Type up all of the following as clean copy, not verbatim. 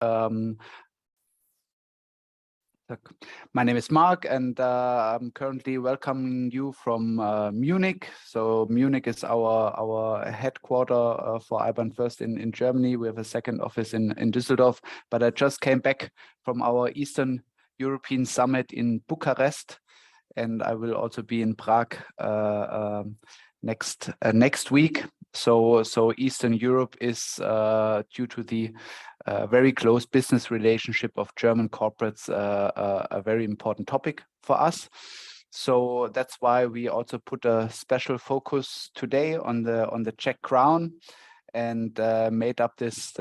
My name is Mark, and I'm currently welcoming you from Munich. So Munich is our headquarter for iBan First in Germany. We have a second office in Düsseldorf, but I just came back from our Eastern European Summit in Bucharest, and I will also be in Prague next week. So Eastern Europe is due to the very close business relationship of German corporates a very important topic for us. So that's why we also put a special focus today on the Czech crown, and made up this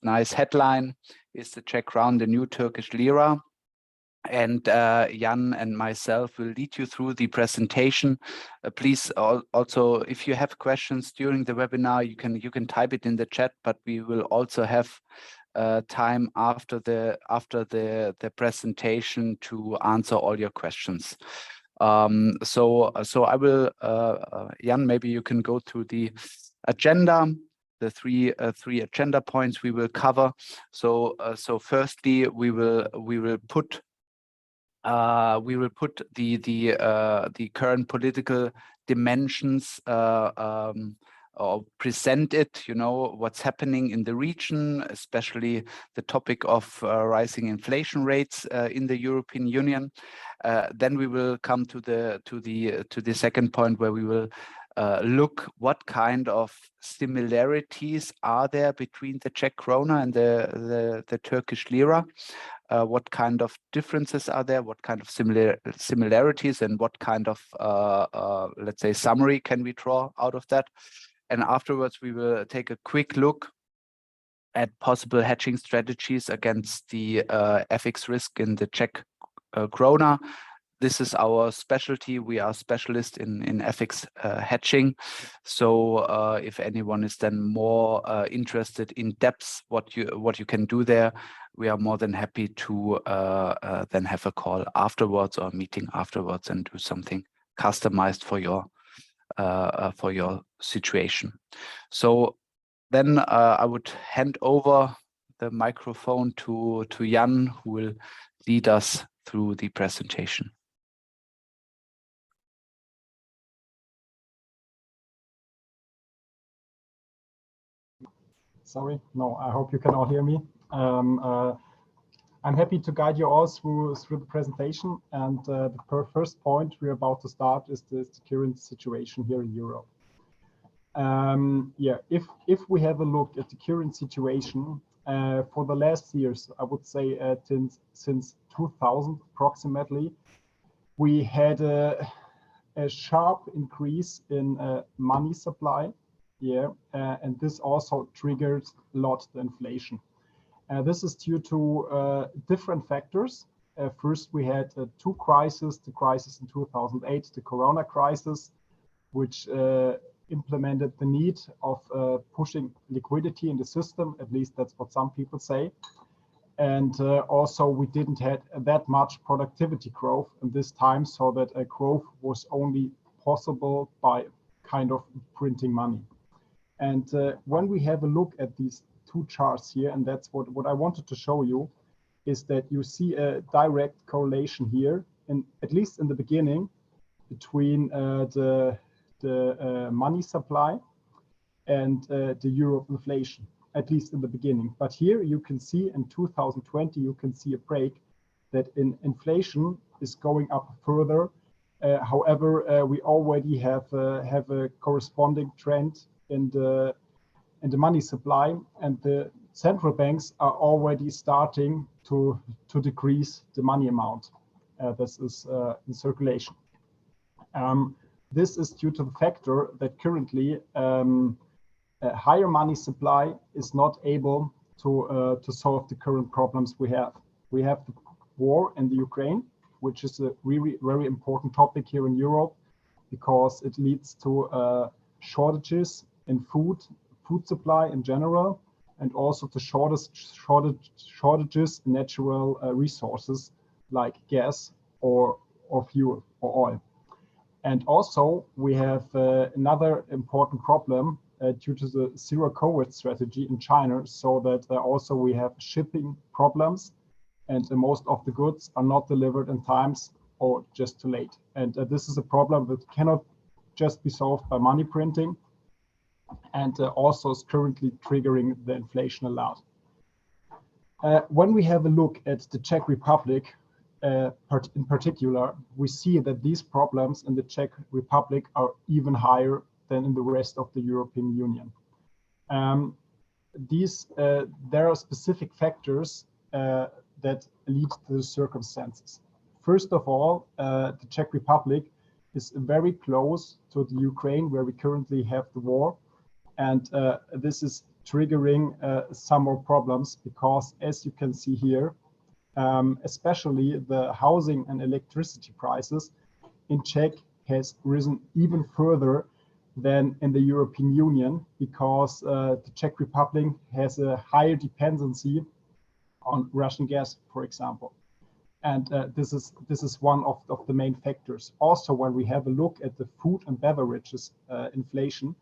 nice headline: Is the Czech crown the new Turkish lira? And Jan and myself will lead you through the presentation. Please also, if you have questions during the webinar, you can type it in the chat, but we will also have time after the presentation to answer all your questions. So I will, Jan, maybe you can go through the agenda, the three agenda points we will cover. So firstly, we will put the current political dimensions, or present it, what's happening in the region, especially the topic of rising inflation rates in the European Union. Then we will come to the second point, where we will look what kind of similarities are there between the Czech koruna and the Turkish lira. What kind of differences are there? What kind of similarities, and what kind of, let's say, summary can we draw out of that? And afterwards, we will take a quick look at possible hedging strategies against the FX risk in the Czech koruna. This is our specialty. We are specialists in FX hedging. So if anyone is then more interested in depth, what you can do there, we are more than happy to then have a call afterwards or meeting afterwards and do something customized for your situation. So then I would hand over the microphone to Jan, who will lead us through the presentation. Sorry, no, I hope you can all hear me. I'm happy to guide you all through the presentation. And the first point we're about to start is the current situation here in Europe. Yeah, if we have a look at the current situation for the last years, I would say since 2000 approximately, we had a sharp increase in money supply. Yeah, and this also triggered a lot the inflation. This is due to different factors. First, we had two crises: the crisis in 2008, the Corona crisis, which implemented the need of pushing liquidity in the system. At least that's what some people say. And also, we didn't have that much productivity growth in this time, so that growth was only possible by kind of printing money. And when we have a look at these two charts here, and that's what I wanted to show you, is that you see a direct correlation here, and at least in the beginning, between the money supply and the euro inflation, at least in the beginning. But here you can see in 2020, you can see a break that inflation is going up further. However, we already have a corresponding trend in the money supply, and the central banks are already starting to decrease the money amount. This is in circulation. This is due to the factor that currently a higher money supply is not able to solve the current problems we have. We have the war in the Ukraine, which is a really very important topic here in Europe, because it leads to shortages in food supply in general, and also to shortages in natural resources like gas or fuel or oil. And also we have another important problem due to the zero COVID strategy in China, so that also we have shipping problems, and most of the goods are not delivered in times or just too late. And this is a problem that cannot just be solved by money printing, and also is currently triggering the inflation a lot. When we have a look at the Czech Republic, in particular, we see that these problems in the Czech Republic are even higher than in the rest of the European Union. There are specific factors that lead to the circumstances. First of all, the Czech Republic is very close to the Ukraine, where we currently have the war. And this is triggering some more problems because, as you can see here, especially the housing and electricity prices in Czech has risen even further than in the European Union, because the Czech Republic has a higher dependency on Russian gas, for example. And this is one of the main factors. Also, when we have a look at the food and beverages inflation,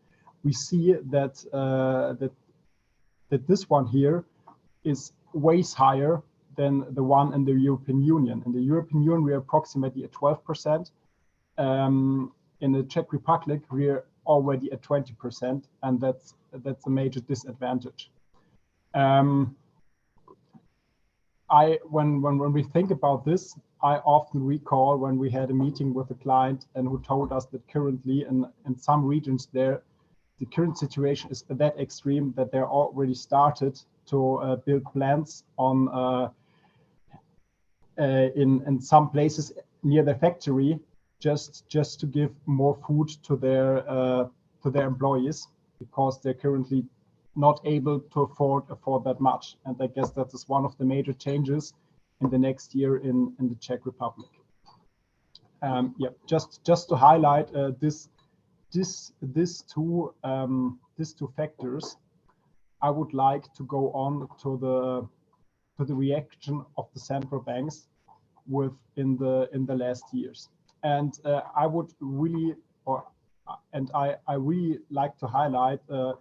we see that that this one here is way higher than the one in the European Union. In the European Union, we are approximately at 12%. In the Czech Republic, we are already at 20%, and that's a major disadvantage. When we think about this, I often recall when we had a meeting with a client and who told us that currently in some regions there, the current situation is that extreme that they're already started to build plants on in some places near the factory, just to give more food to their employees, because they're currently not able to afford that much. And I guess that is one of the major changes in the next year in the Czech Republic. Yeah, just to highlight these two factors, I would like to go on to the reaction of the central banks in the last years. And I would really, I really like to highlight the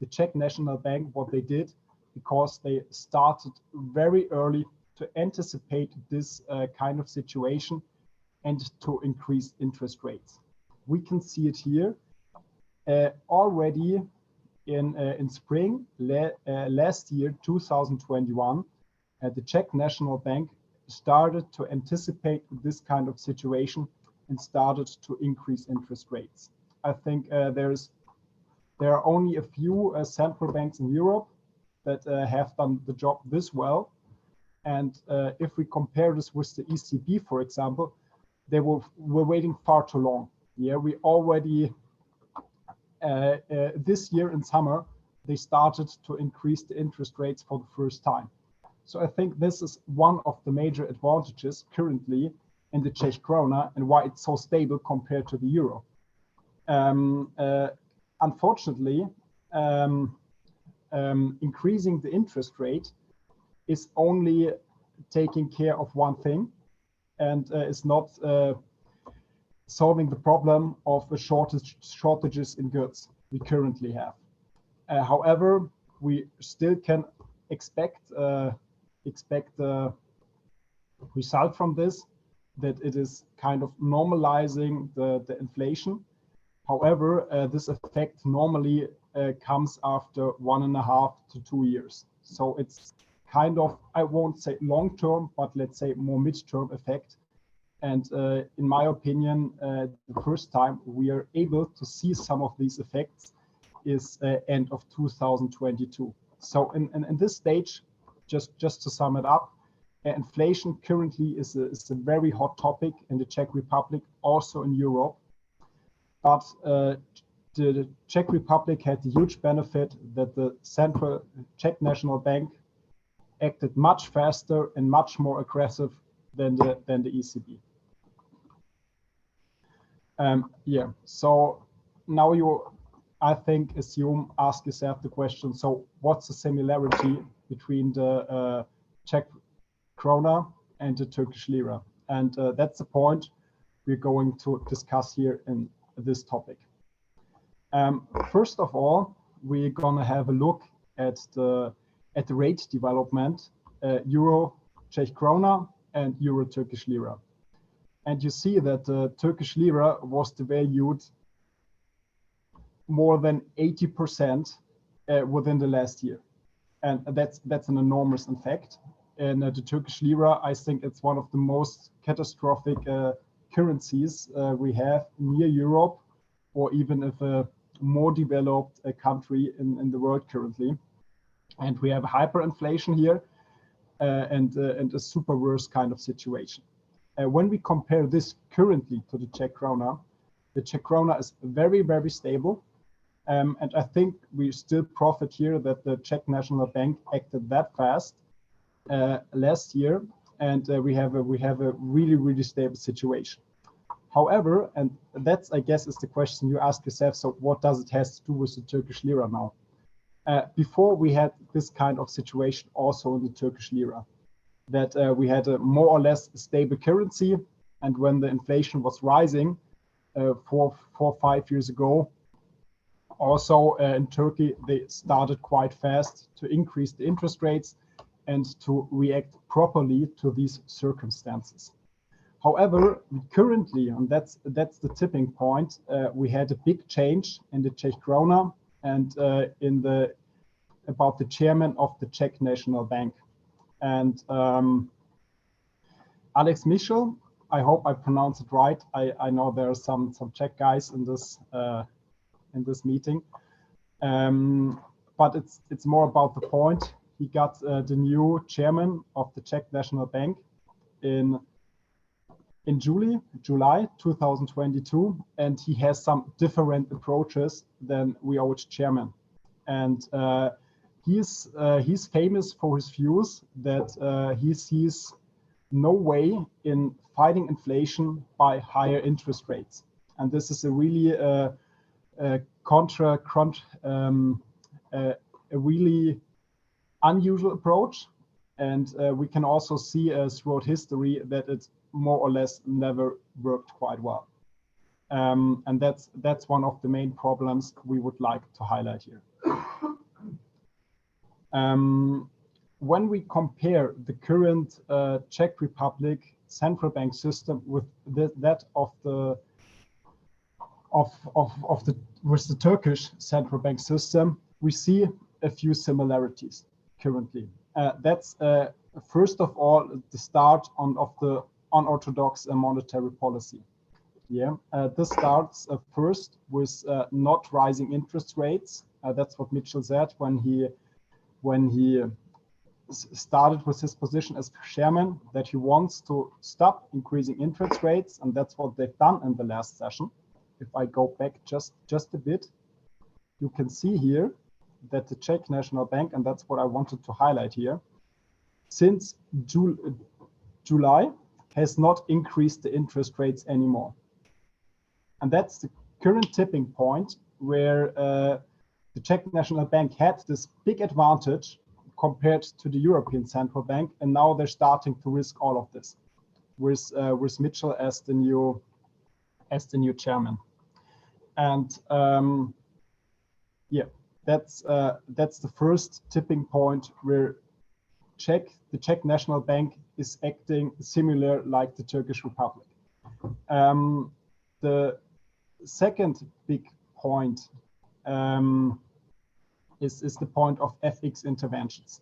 Czech National Bank, what they did, because they started very early to anticipate this kind of situation and to increase interest rates. We can see it here already in spring last year, 2021. The Czech National Bank started to anticipate this kind of situation and started to increase interest rates. I think there are only a few central banks in Europe that have done the job this well. And if we compare this with the ECB, for example, they were waiting far too long. Yeah, we already, this year in summer, they started to increase the interest rates for the first time. So I think this is one of the major advantages currently in the Czech Koruna and why it's so stable compared to the euro. Unfortunately, increasing the interest rate is only taking care of one thing, and is not solving the problem of the shortages in goods we currently have. However, we still can expect the result from this, that it is kind of normalizing the inflation. However, this effect normally comes after 1.5 to 2 years. So it's kind of, I won't say long-term, but let's say more mid-term effect. And in my opinion, the first time we are able to see some of these effects is end of 2022. So in this stage, just to sum it up, inflation currently is a very hot topic in the Czech Republic, also in Europe. But the Czech Republic had the huge benefit that the Central Czech National Bank acted much faster and much more aggressive than the ECB. Yeah, so now you, I think, ask yourself the question, so what's the similarity between the Czech Koruna and the Turkish Lira? And that's the point we're going to discuss here in this topic. First of all, we're gonna have a look at the rate development, Euro Czech Koruna and Euro Turkish Lira. And you see that the Turkish Lira was devalued more than 80% within the last year. And that's an enormous effect. And the Turkish Lira, I think it's one of the most catastrophic currencies we have near Europe, or even if a more developed country in the world currently. And we have hyperinflation here and a super worse kind of situation. When we compare this currently to the Czech Koruna, the Czech Koruna is very, very stable. And I think we still profit here that the Czech National Bank acted that fast last year, and we have a really, really stable situation. However, and that's, I guess, is the question you ask yourself, so what does it have to do with the Turkish Lira now? Before we had this kind of situation also in the Turkish Lira, that we had a more or less stable currency, and when the inflation was rising 4 or 5 years ago, also in Turkey, they started quite fast to increase the interest rates and to react properly to these circumstances. However, currently, and that's the tipping point, we had a big change in the Czech Koruna and about the chairman of the Czech National Bank. And Alex Michel, I hope I pronounce it right. I know there are some Czech guys in this meeting, but it's more about the point. He got the new chairman of the Czech National Bank in July 2022, and he has some different approaches than the old chairman. And he's famous for his views that he sees no way in fighting inflation by higher interest rates. And this is a really a really unusual approach, and we can also see throughout history that it more or less never worked quite well, and that's one of the main problems we would like to highlight here. When we compare the current Czech Republic central bank system with that of the Turkish central bank system, we see a few similarities currently. That's first of all the start of the unorthodox monetary policy. Yeah, this starts first with not rising interest rates. That's what Mitchell said when he started with his position as chairman, that he wants to stop increasing interest rates, and that's what they've done in the last session. If I go back just a bit, you can see here that the Czech National Bank, and that's what I wanted to highlight here, since July has not increased the interest rates anymore. And that's the current tipping point where the Czech National Bank had this big advantage compared to the European Central Bank, and now they're starting to risk all of this with Mitchell as the new chairman. And yeah, that's the first tipping point where the Czech National Bank is acting similar like the Turkish Republic. The second big point is the point of FX interventions.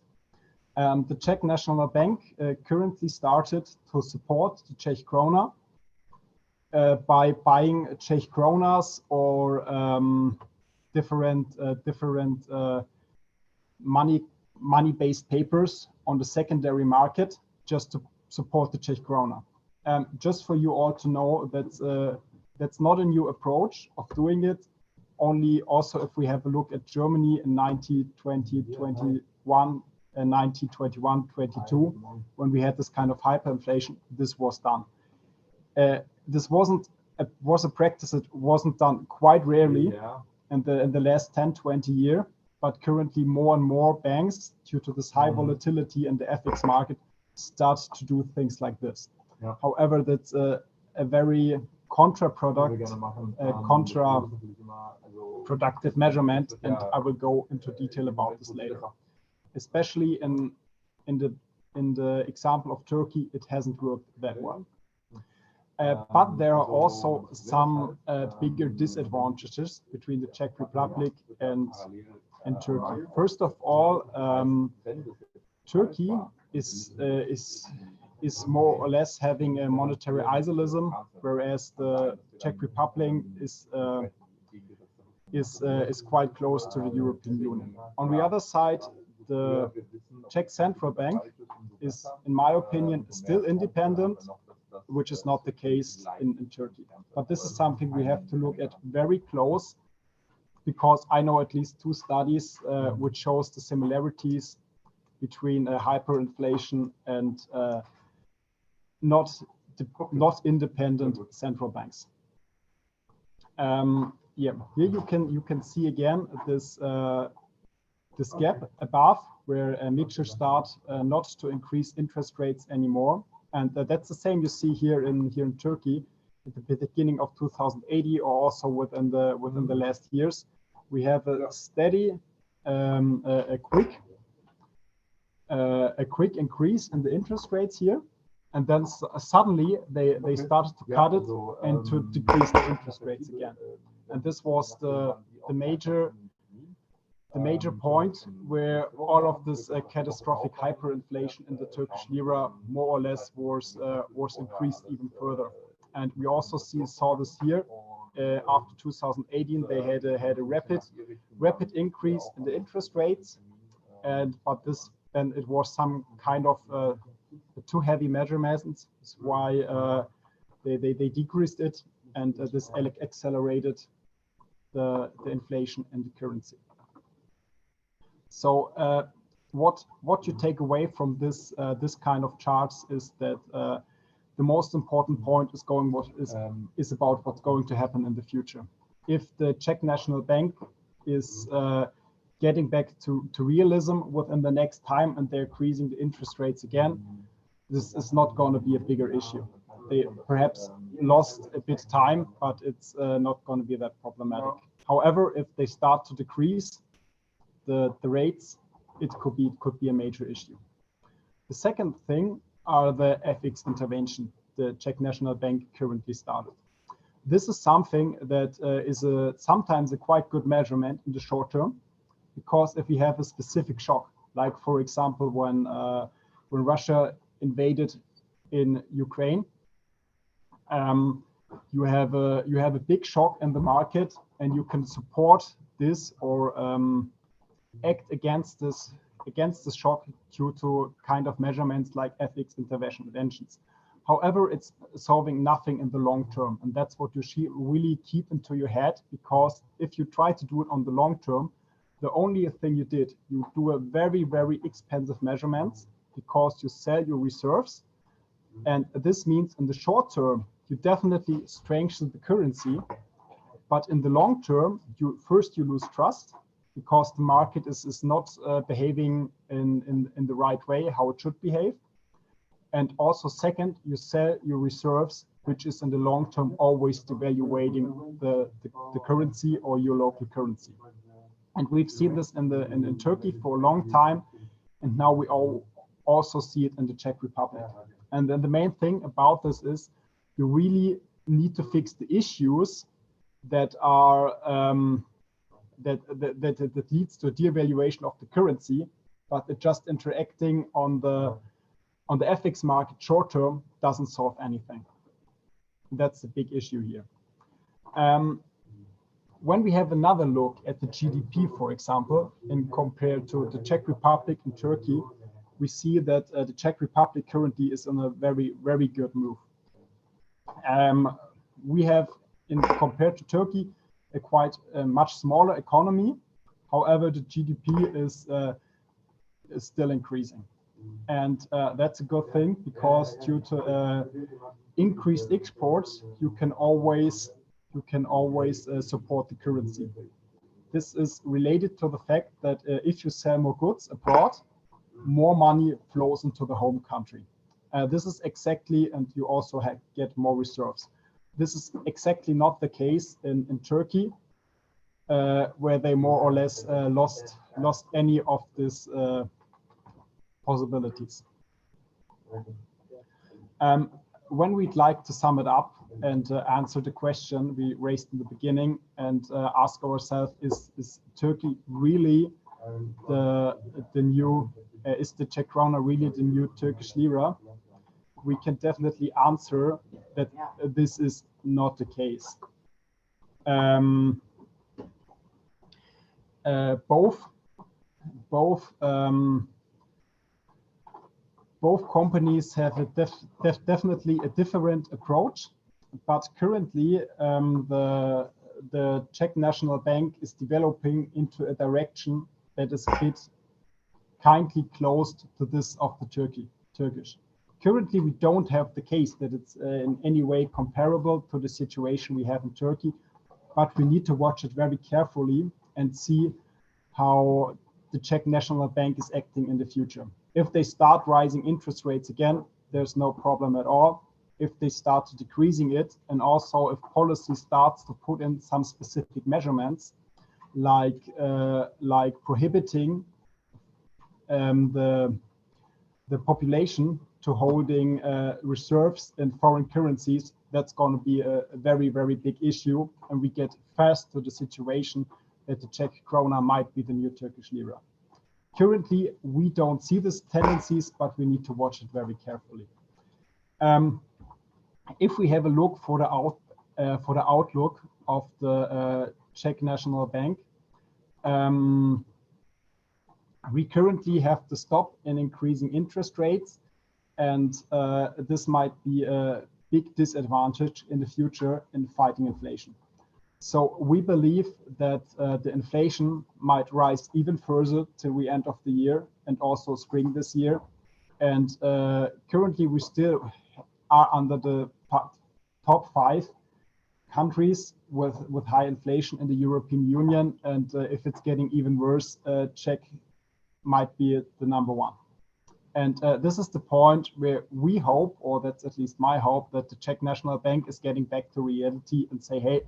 The Czech National Bank currently started to support the Czech Koruna by buying Czech Korunas or different money-based papers on the secondary market just to support the Czech Koruna. Just for you all to know that that's not a new approach of doing it. Only also if we have a look at Germany in 1921-22, when we had this kind of hyperinflation, this was done. This was a practice that wasn't done quite rarely in the last 10-20 years, but currently more and more banks, due to this high volatility in the FX market, start to do things like this. However, that's a very counterproductive measurement, and I will go into detail about this later. Especially in the example of Turkey, it hasn't worked that well. But there are also some bigger disadvantages between the Czech Republic and Turkey. First of all, Turkey is more or less having a monetary isolism, whereas the Czech Republic is quite close to the European Union. On the other side, the Czech Central Bank is, in my opinion, still independent, which is not the case in Turkey. But this is something we have to look at very close, because I know at least 2 studies which shows the similarities between hyperinflation and not independent central banks. Yeah, here you can see again this this gap above, where mixtures start not to increase interest rates anymore, and that's the same you see here in Turkey at the beginning of 2080, or also within the last years. We have a steady, a quick increase in the interest rates here, and then suddenly they started to cut it and to decrease the interest rates again. And this was the major point where all of this catastrophic hyperinflation in the Turkish lira more or less was increased even further. And we also saw this here after 2018. They had a rapid increase in the interest rates, but this then it was some kind of too heavy measurements. That's why they decreased it, and this accelerated the inflation and the currency. So what you take away from this kind of charts is that the most important point is about what's going to happen in the future. If the Czech National Bank is getting back to realism within the next time, and they're increasing the interest rates again, this is not going to be a bigger issue. They perhaps lost a bit time, but it's not going to be that problematic. However, if they start to decrease the rates, it could be a major issue. The second thing are the FX intervention the Czech National Bank currently started. This is something that is sometimes a quite good measurement in the short term, because if we have a specific shock, like for example when Russia invaded in Ukraine, you have a big shock in the market, and you can support this or act against this shock due to kind of measurements like FX interventions. However, it's solving nothing in the long term, and that's what you should really keep into your head, because if you try to do it on the long term, the only thing you do a very, very expensive measurements, because you sell your reserves, and this means in the short term you definitely strengthen the currency, but in the long term you lose trust, because the market is not behaving in the right way how it should behave. And also second, you sell your reserves, which is in the long term always devaluating the currency or your local currency. And we've seen this in Turkey for a long time, and now we also see it in the Czech Republic. And then the main thing about this is you really need to fix the issues that are that leads to a devaluation of the currency, but it just interacting on the FX market short term doesn't solve anything. That's the big issue here. When we have another look at the GDP, for example, and compared to the Czech Republic and Turkey, we see that the Czech Republic currently is on a very, very good move. We have, compared to Turkey, a quite much smaller economy. However, the GDP is still increasing. And that's a good thing, because due to increased exports, you can always support the currency. This is related to the fact that if you sell more goods abroad, more money flows into the home country. This is exactly, and you also get more reserves. This is exactly not the case in Turkey, where they more or less lost any of these possibilities. When we'd like to sum it up and answer the question we raised in the beginning and ask ourselves, is Turkey really the new, is the Czech Koruna really the new Turkish Lira? We can definitely answer that this is not the case. Both companies have definitely a different approach, but currently the Czech National Bank is developing into a direction that is a bit kindly closed to this of the Turkish. Currently, we don't have the case that it's in any way comparable to the situation we have in Turkey, but we need to watch it very carefully and see how the Czech National Bank is acting in the future. If they start rising interest rates again, there's no problem at all. If they start decreasing it, and also if policy starts to put in some specific measurements, like prohibiting the population to holding reserves in foreign currencies, that's going to be a very, very big issue, and we get fast to the situation that the Czech Koruna might be the new Turkish Lira. Currently, we don't see these tendencies, but we need to watch it very carefully. If we have a look for the outlook of the Czech National Bank, we currently have to stop in increasing interest rates, and this might be a big disadvantage in the future in fighting inflation. So we believe that the inflation might rise even further till the end of the year and also spring this year. And currently we still are under the top 5 countries with high inflation in the European Union. And if it's getting even worse, Czech might be the number 1. And this is the point where we hope, or that's at least my hope, that the Czech National Bank is getting back to reality and say, hey,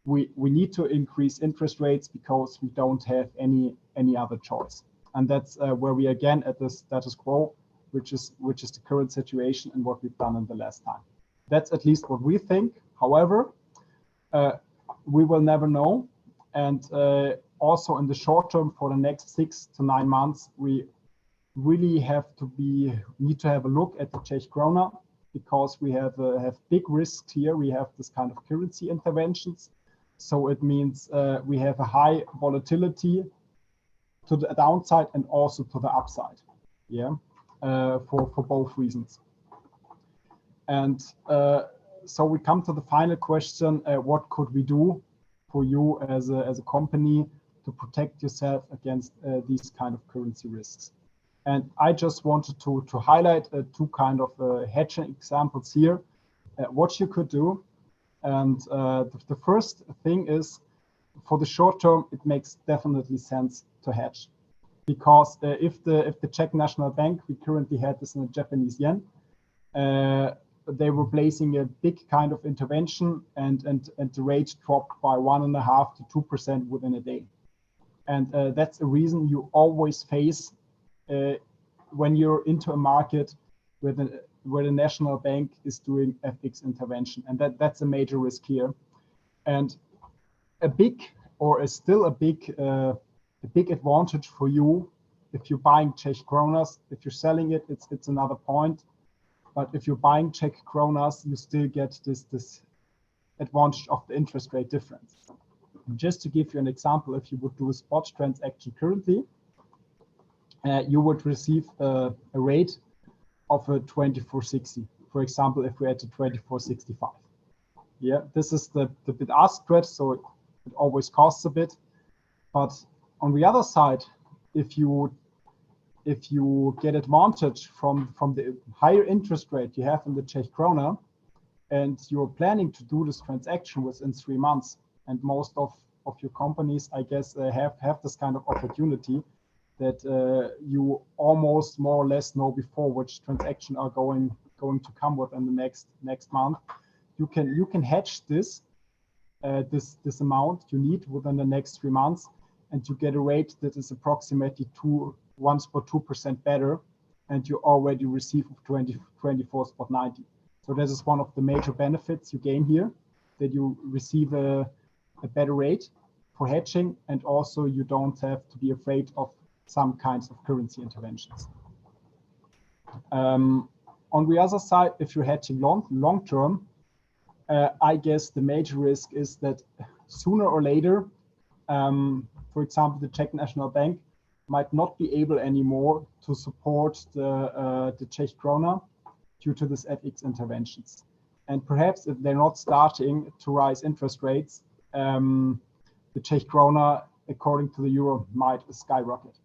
we need to increase interest rates because we don't have any other choice. And that's where we again at the status quo, which is the current situation and what we've done in the last time. That's at least what we think. However, we will never know. And also in the short term, for the next 6 to 9 months, we really need to have a look at the Czech Koruna, because we have big risks here. We have this kind of currency interventions. So it means we have a high volatility to the downside and also to the upside, for both reasons. And so we come to the final question: what could we do for you as a company to protect yourself against these kind of currency risks? And I just wanted to highlight 2 kind of hedging examples here, what you could do. And the first thing is, for the short term, it makes definitely sense to hedge, because if the Czech National Bank, we currently had this in the Japanese yen, they were placing a big kind of intervention, and the rate dropped by 1.5% to 2% within a day. And that's a reason you always face when you're into a market where the national bank is doing FX intervention, and that's a major risk here. And still a big advantage for you if you're buying Czech Korunas. If you're selling it, it's another point. But if you're buying Czech Korunas, you still get this advantage of the interest rate difference. Just to give you an example, if you would do a spot transaction currently, you would receive a rate of a 24.60. For example, if we're at a 24.65. Yeah, this is the bid-ask spread, so it always costs a bit. But on the other side, if you get advantage from the higher interest rate you have in the Czech Koruna, and you're planning to do this transaction within 3 months, and most of your companies, I guess, have this kind of opportunity, that you almost more or less know before which transaction are going to come within the next month, you can hedge this this amount you need within the next 3 months, and you get a rate that is approximately 1.2% better, and you already receive 24.90. So this is one of the major benefits you gain here, that you receive a better rate for hedging, and also you don't have to be afraid of some kinds of currency interventions. On the other side, if you're hedging long term, I guess the major risk is that sooner or later, for example, the Czech National Bank might not be able anymore to support the Czech Koruna due to this FX interventions. And perhaps if they're not starting to rise interest rates, the Czech Koruna, according to the euro, might skyrocket.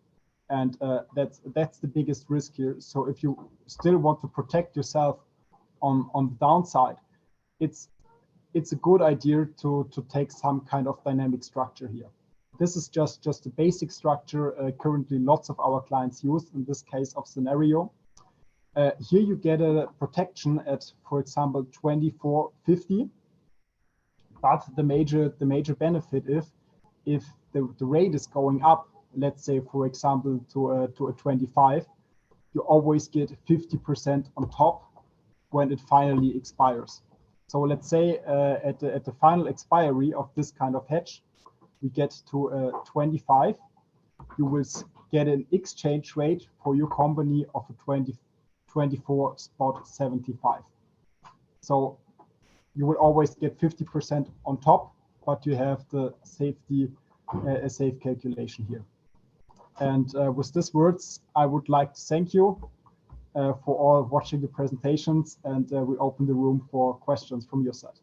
And that's the biggest risk here. So if you still want to protect yourself on the downside, it's a good idea to take some kind of dynamic structure here. This is just a basic structure currently lots of our clients use in this case of scenario. Here you get a protection at, for example, 24.50. But the major benefit if the rate is going up, let's say, for example, to a 25, you always get 50% on top when it finally expires. So let's say at the final expiry of this kind of hedge, we get to 25, you will get an exchange rate for your company of a 24.75. So you will always get 50% on top, but you have the safety, a safe calculation here. And with these words, I would like to thank you for all watching the presentations, and we open the room for questions from your side.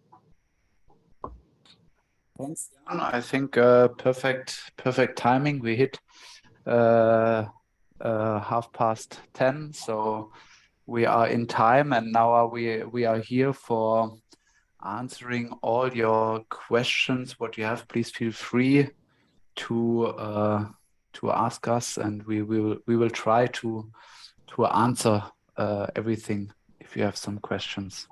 Thanks, Jan. I think perfect timing. We hit 10:30, so we are in time, and now we are here for answering all your questions. What you have, please feel free to ask us, and we will try to answer everything if you have some questions.